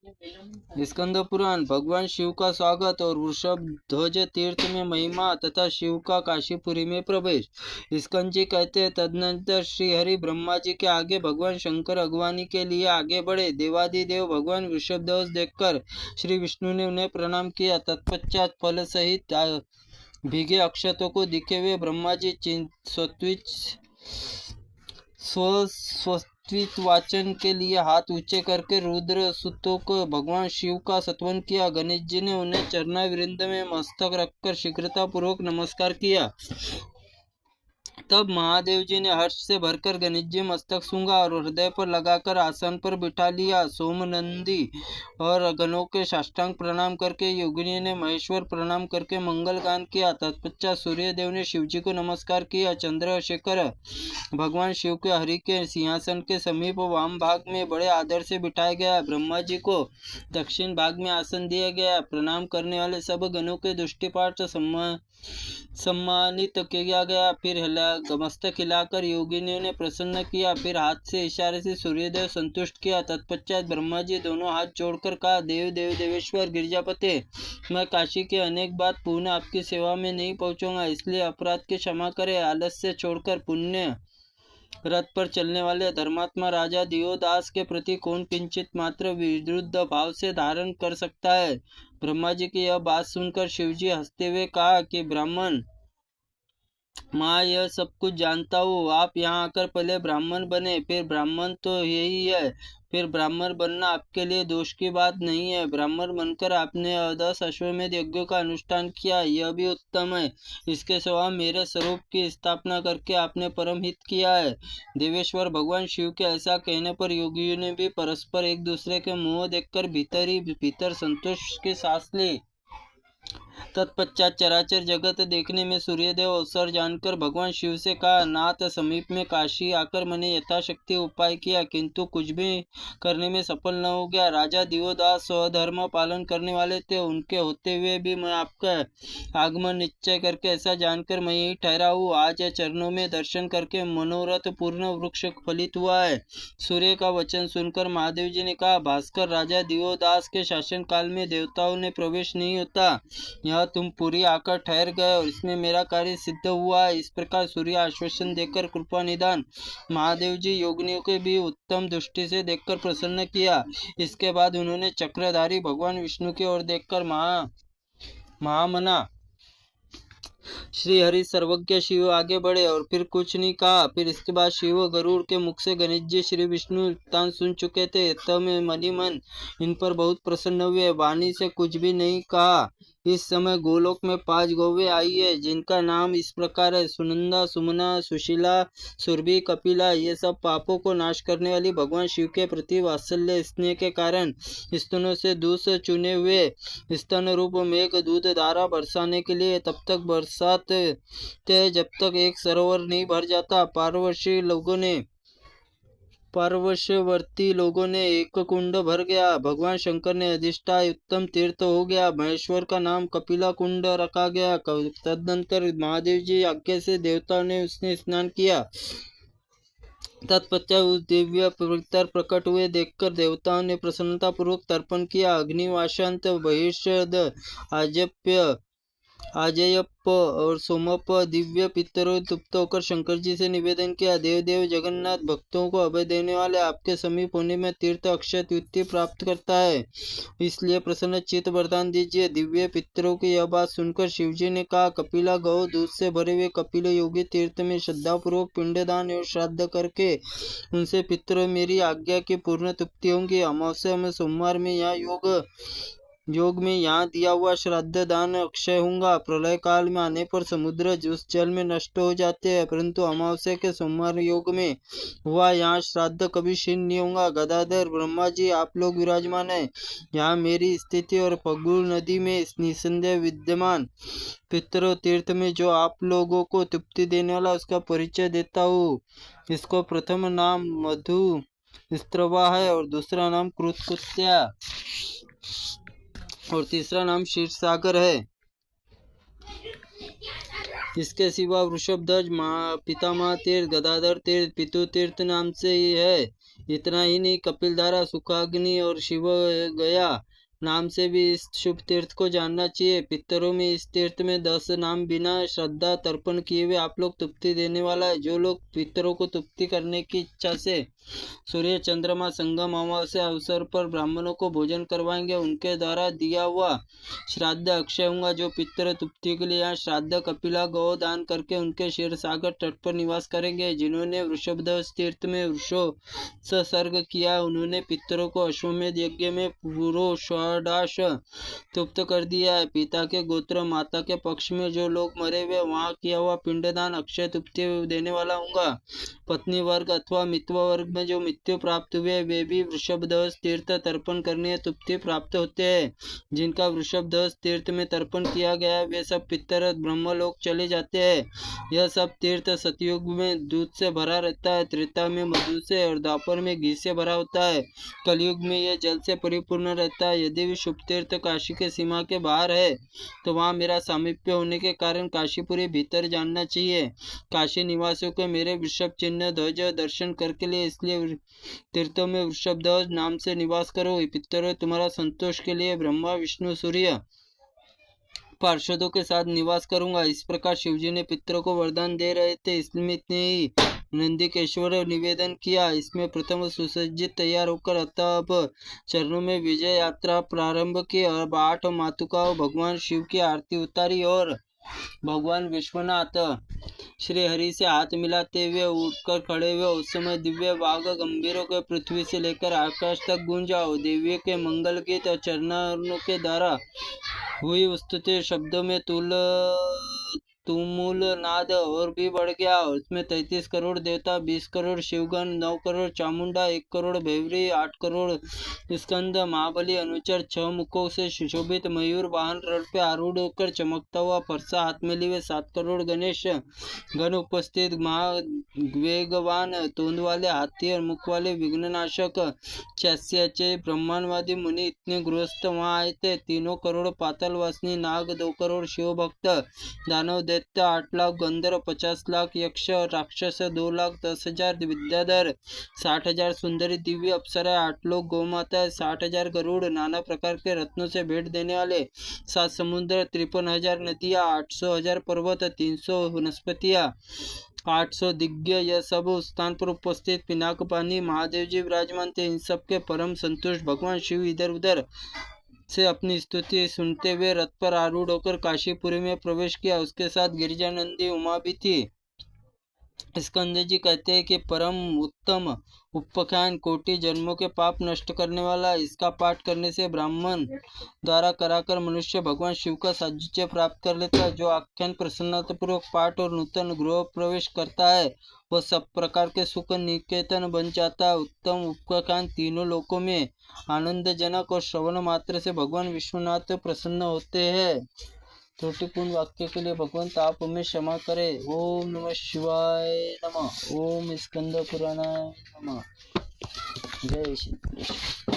स्कंद पुराण। भगवान शिव का स्वागत और वृषभ ध्वज तीर्थ में महिमा तथा शिव का काशीपुरी में प्रवेश। स्कंद जी कहते हैं, तदनंतर श्री हरि ब्रह्मा जी के आगे भगवान शंकर अगवानी के लिए आगे बढ़े। देवादिदेव भगवान वृषभ ध्वज देखकर श्री विष्णु ने उन्हें प्रणाम किया। तत्पश्चात फल सहित भीगे अक्षतों को दिखे हुए ब्रह्मा जी स्वस्तित्व वाचन के लिए हाथ ऊंचे करके रुद्र सुतों को भगवान शिव का स्तवन किया। गणेश जी ने उन्हें चरणारविंद में मस्तक रखकर शीघ्रता पूर्वक नमस्कार किया। तब महादेव जी ने हर्ष से भरकर गणेश जी मस्तक सूंघा और हृदय पर लगाकर आसन पर बिठा लिया। सोमनंदी और गणों के साष्टांग प्रणाम करके योगिनी ने महेश्वर प्रणाम करके मंगल गान किया। तत्पश्चात सूर्यदेव ने शिव जी को नमस्कार किया। चंद्रशेखर भगवान शिव के हरि के सिंहासन के समीप वाम भाग में बड़े आदर से बिठाया गया। ब्रह्मा जी को दक्षिण भाग में आसन दिया गया। प्रणाम करने वाले सब गणों के दृष्टिपात सम्मानित किया गया। फिर मस्तक हिलाकर योगिनियों ने प्रसन्न किया। फिर हाथ से इशारे से सूर्यदेव संतुष्ट किया। तत्पश्चात ब्रह्मा जी दोनों हाथ जोड़कर कहा, देव देव देवेश्वर गिरिजापते, मैं काशी के अनेक बार पुनः आपकी सेवा में नहीं पहुंचूंगा, इसलिए अपराध की क्षमा करें। आलस्य छोड़कर पुण्य रथ पर चलने वाले धर्मात्मा राजा दियोदास के प्रति कौन किंचित मात्र विरुद्ध भाव से धारण कर सकता है। ब्रह्मा जी की यह बात सुनकर शिवजी हंसते हुए कहा कि ब्राह्मण, माँ यह सब कुछ जानता हूँ। आप यहाँ आकर पहले ब्राह्मण बने, फिर ब्राह्मण तो यही है, फिर ब्राह्मण बनना आपके लिए दोष की बात नहीं है। ब्राह्मण बनकर आपने 10 अश्वमेध यज्ञों का अनुष्ठान किया, यह भी उत्तम है। इसके सिवा मेरे स्वरूप की स्थापना करके आपने परम हित किया है। देवेश्वर भगवान शिव के ऐसा कहने पर योगियों ने भी परस्पर एक दूसरे के मुंह देखकर भीतर ही भीतर संतोष की सांस ली। तत्पश्चात चराचर जगत देखने में सूर्यदेव अवसर जानकर भगवान शिव से कहा, नाथ, समीप में काशी आकर मैंने यथाशक्ति उपाय किया, किंतु कुछ भी करने में सफल न हो गया। राजा दियोदास स्वधर्म पालन करने वाले थे, उनके होते हुए भी मैं आपका आगमन निश्चय करके ऐसा जानकर मैं यही ठहरा हूँ। आज चरणों में दर्शन करके मनोरथ पूर्ण वृक्ष फलित हुआ है। सूर्य का वचन सुनकर महादेव जी ने कहा, भास्कर, राजा दियोदास के शासन काल में देवताओं ने प्रवेश नहीं होता, यहाँ तुम पूरी आकर ठहर गए और इसमें मेरा कार्य सिद्ध हुआ है। इस प्रकार सूर्य आश्वासन देकर कृपा निदान महादेव जी योगिनियों के भी उत्तम दृष्टि से देखकर प्रसन्न किया। इसके बाद उन्होंने चक्रधारी भगवान विष्णु की ओर देखकर महामना श्री हरि सर्वज्ञ शिव आगे बढ़े और फिर कुछ नहीं कहा। फिर इसके बाद शिव गरुड़ के मुख से गणेश जी श्री विष्णु वृत्तांत सुन चुके थे, तब में मनी मन इन पर बहुत प्रसन्न हुए। वाणी से कुछ भी नहीं कहा। इस समय गोलोक में 5 गौवें आई है, जिनका नाम इस प्रकार है, सुनंदा, सुमना, सुशीला, सुरभि, कपिला। ये सब पापों को नाश करने वाली भगवान शिव के प्रति वात्सल्य स्नेह के कारण स्तनों से दूध से चुने हुए स्तन रूप मेघ दूध धारा बरसाने के लिए तब तक बरसाते थे जब तक एक सरोवर नहीं भर जाता। पार्वश्यवर्ती लोगों ने एक कुंड भर गया। भगवान शंकर ने अधिष्ठा उत्तम तीर्थ हो गया। महेश्वर का नाम कपिला कुंड रखा गया। तदनंतर महादेव जी आज्ञा से देवताओं ने उसने स्नान किया। तत्पश्चात उस दिव्य पवित्र प्रकट हुए देखकर देवताओं ने प्रसन्नता पूर्वक तर्पण किया। अग्निवाशांत, बहिष्द, आजयप और सोमप दिव्य पितरों तृप्त होकर शंकर जी से निवेदन किया, देव देव जगन्नाथ, भक्तों को अभय देने वाले, आपके समीप होने में तीर्थ अक्षय युक्ति प्राप्त करता है, इसलिए प्रसन्न चित्त वरदान दीजिए। दिव्य पितरों की यह बात सुनकर शिवजी ने कहा, कपिला गौ दूध से भरे हुए कपिल योगी तीर्थ में श्रद्धापूर्वक पिंडदान एवं श्राद्ध करके उनसे पितरों मेरी आज्ञा की पूर्ण तृप्ति होंगी। अमावस्या में सोमवार में यहाँ योग में यहाँ दिया हुआ श्राद्ध दान अक्षय होगा। प्रलय काल में आने पर समुद्र उस जल में नष्ट हो जाते हैं, परंतु अमावस्या के सोमवार योग में हुआ यहाँ श्राद्ध कभी क्षीण नहीं होगा। गदाधर ब्रह्मा जी, आप लोग विराजमान है, यहाँ मेरी स्थिति और फगुड़ नदी में निसंदेह विद्यमान पितरों तीर्थ में जो आप लोगों को तृप्ति देने वाला उसका परिचय देता हूँ। इसको प्रथम नाम मधु स्त्रवा है और दूसरा नाम कृतकुत्या और तीसरा नाम क्षीरसागर है। इसके सिवा वृषभ ध्वज पितामह तीर्थ, गदाधर तीर्थ, पितु तीर्थ नाम से ही है। इतना ही नहीं, कपिलधारा, सुखाग्नि और शिव गया नाम से भी इस शुभ तीर्थ को जानना चाहिए। पितरों में इस तीर्थ में 10 नाम बिना श्रद्धा तर्पण किए हुए आप लोग तृप्ति देने वाला है। जो लोग पितरों को तृप्ति करने की इच्छा से सूर्य चंद्रमा संगम अमावस्या अवसर पर ब्राह्मणों को भोजन करवाएंगे, उनके द्वारा दिया हुआ श्राद्ध अक्षय होगा। जो पितर तृप्ति के लिए यहाँ श्राद्ध कपिला गौ दान करके उनके क्षीर सागर तट पर निवास करेंगे। जिन्होंने वृषभध्वज तीर्थ में वृषो सर्ग किया, उन्होंने पितरों को अश्वमेध यज्ञ में पूरो षडाश तृप्त कर दिया है। पिता के गोत्र माता के पक्ष में जो लोग मरे हुए वहाँ किया हुआ पिंडदान अक्षय तृप्ति देने वाला होगा। पत्नी वर्ग अथवा मित्र वर्ग में जो मृत्यु प्राप्त हुए वे भी वृषभध्वज तीर्थ तर्पण करने तृप्ति प्राप्त होते हैं। जिनका वृषभध्वज तीर्थ में तर्पण किया गया है वे सब पितर ब्रह्मलोक चले जाते हैं। यह सब तीर्थ सतयुग में दूध से भरा रहता है, त्रेता में मधु से और द्वापर में घी से भरा होता है, कलयुग में यह जल से परिपूर्ण रहता है। यदि भी शुभ तीर्थ काशी के सीमा के बाहर है तो वहाँ मेरा सामीप्य होने के कारण काशीपुरी भीतर जानना चाहिए। काशी निवासियों को मेरे वृषभ चिन्ह ध्वज दर्शन करके लिए, इसलिए तीर्थों में वृषभध्वज नाम से निवास करो। पितरों, तुम्हारा संतोष के लिए ब्रह्मा विष्णु सूर्य पार्षदों के साथ निवास करूंगा। इस प्रकार शिवजी ने पितरों को वरदान दे रहे थे, इसलिए ही नंदिकेश्वर निवेदन किया। इसमें प्रथम सुसज्जित तैयार होकर अतः अब चरणों में विजय यात्रा प्रारंभ की और 8 मातुकाओं भगवान शिव की आरती उतारी और भगवान विश्वनाथ श्री हरि से हाथ मिलाते हुए उठकर खड़े हुए। उस समय दिव्य वाग गंभीरों के पृथ्वी से लेकर आकाश तक गूंजाओ। देवी के मंगल गीत और चरणों के द्वारा हुई स्तुति शब्दों में तुमुल नाद और भी बढ़ गया। उसमें 33 करोड़ देवता, 20 करोड़ शिवगण, 9 करोड़ चामुंडा, 1 करोड़ भैरवी, 8 करोड़ स्कंद, महाबली अनुचर, 6 मुखों से सुशोभित मयूर वाहन रथ पे आरूढ़ होकर चमकता हुआ फरसा हाथ में लिए 7 करोड़ गणेश गण उपस्थित, महावेगवान तोंद वाले हाथी और मुख वाले विघ्ननाशक 86 ब्रह्मांडवादी मुनि इतने गृहस्थ वहाँ आए थे। 3 करोड़ पातालवासिनी नाग, 2 करोड़ शिव भक्त, दानव दैत्य 8 लाख, गंधर्व 50 लाख, यक्ष राक्षस 2,10,000, विद्याधर 60,000, सुंदरी दिव्य अप्सरा 8 लोग, गौमाता 60,000 गरुड़, नाना प्रकार के रत्नों से भेंट देने वाले 7 समुद्र, 53,000 नदियाँ, 800,000 पर्वत, 300 वनस्पतियाँ, 800 दिग्गज, यह सब स्थान पर उपस्थित पिनाक पानी महादेव जी विराजमान थे। इन सब के परम संतुष्ट भगवान शिव इधर उधर से अपनी स्तुति सुनते हुए रथ पर आरूढ़ होकर काशीपुरी में प्रवेश किया। उसके साथ गिरिजानंदी उमा भी थी। स्कंद जी कहते हैं कि परम उत्तम उपाख्यान, कोटि जन्मों के पाप नष्ट करने वाला, इसका पाठ करने से ब्राह्मण द्वारा कराकर मनुष्य भगवान शिव का सायुज्य प्राप्त कर लेता है। जो आख्यान प्रसन्नतापूर्वक पाठ और नूतन गृह प्रवेश करता है वह सब प्रकार के सुख निकेतन बन जाता है। उत्तम उपाख्यान तीनों लोकों में आनंदजनक और श्रवण मात्र से भगवान विश्वनाथ प्रसन्न होते हैं। त्रुटिपूर्ण वाक्य के लिए भगवंत आप हमें क्षमा करे। ओम नमः शिवाय नमः। ओम स्कंद पुराणाय नमः। जय श्री कृष्ण।